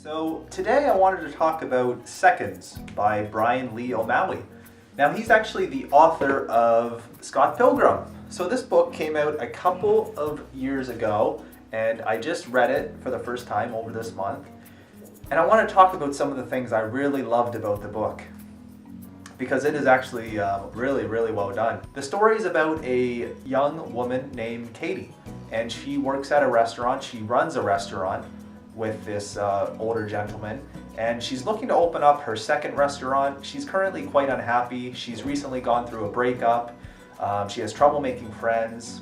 So today I wanted to talk about Seconds by Bryan Lee O'Malley. Now he's actually the author of Scott Pilgrim. So this book came out a couple of years ago and I just read it for the first time over this month. And I want to talk about some of the things I really loved about the book, because it is actually really well done. The story is about a young woman named Katie, and she works at a restaurant. She runs a restaurant with this older gentleman, and she's looking to open up her second restaurant. She's currently quite unhappy. She's recently gone through a breakup. She has trouble making friends.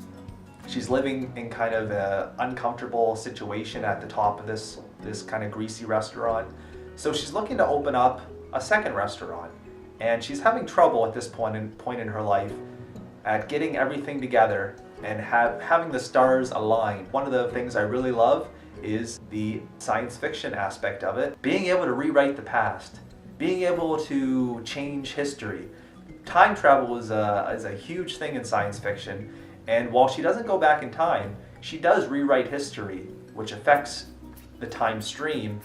She's living in kind of an uncomfortable situation at the top of this kind of greasy restaurant. So she's looking to open up a second restaurant, and she's having trouble at this point in her life at getting everything together and having the stars align. One of the things I really love is the science fiction aspect of it. Being able to rewrite the past, being able to change history. Time travel is a huge thing in science fiction, and while she doesn't go back in time, she does rewrite history, which affects the time stream.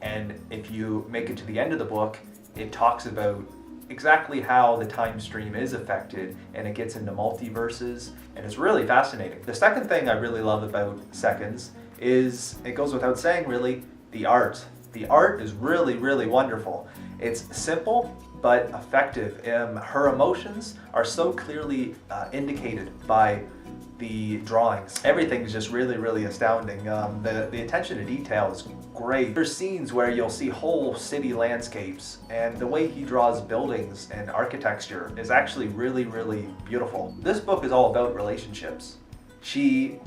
And if you make it to the end of the book, it talks about exactly how the time stream is affected, and it gets into multiverses, and it's really fascinating. The second thing I really love about Seconds is, it goes without saying really, the art. The art is really wonderful. It's simple but effective. Her emotions are so clearly indicated by the drawings. Everything's just really astounding. The attention to detail is great. There's scenes where you'll see whole city landscapes, and the way he draws buildings and architecture is actually really beautiful. This book is all about relationships. She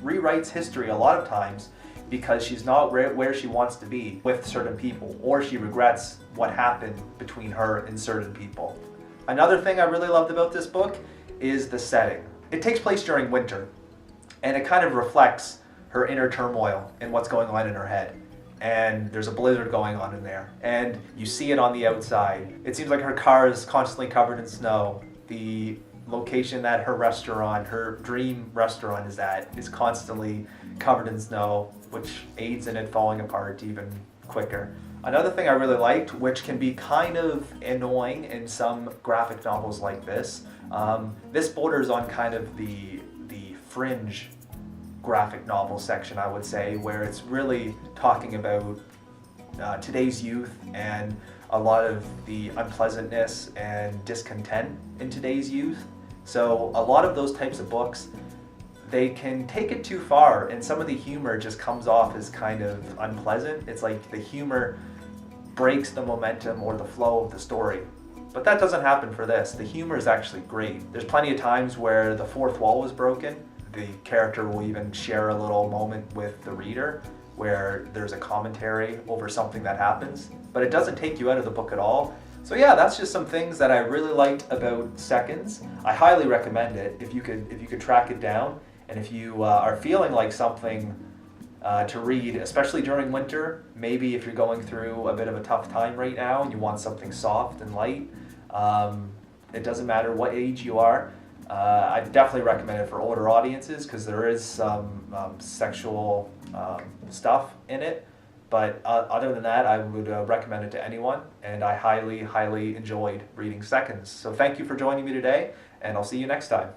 rewrites history a lot of times because she's not where she wants to be with certain people, or she regrets what happened between her and certain people. Another thing I really loved about this book is the setting. It takes place during winter, and it kind of reflects her inner turmoil and what's going on in her head. And there's a blizzard going on in there, and you see it on the outside. It seems like her car is constantly covered in snow. The location that her restaurant, her dream restaurant is constantly covered in snow, which aids in it falling apart even quicker. Another thing I really liked, which can be kind of annoying in some graphic novels like this, this borders on kind of the fringe graphic novel section, I would say, where it's really talking about today's youth and a lot of the unpleasantness and discontent in today's youth. So a lot of those types of books, they can take it too far, and some of the humor just comes off as kind of unpleasant. It's like the humor breaks the momentum or the flow of the story. But that doesn't happen for this. The humor is actually great. There's plenty of times where the fourth wall is broken. The character will even share a little moment with the reader where there's a commentary over something that happens, but it doesn't take you out of the book at all. So yeah, that's just some things that I really liked about Seconds. I highly recommend it if you could track it down, and if you are feeling like something to read, especially during winter. Maybe if you're going through a bit of a tough time right now and you want something soft and light. It doesn't matter what age you are. I definitely recommend it for older audiences because there is some sexual stuff in it. But other than that, I would recommend it to anyone, and I highly enjoyed reading Seconds. So thank you for joining me today, and I'll see you next time.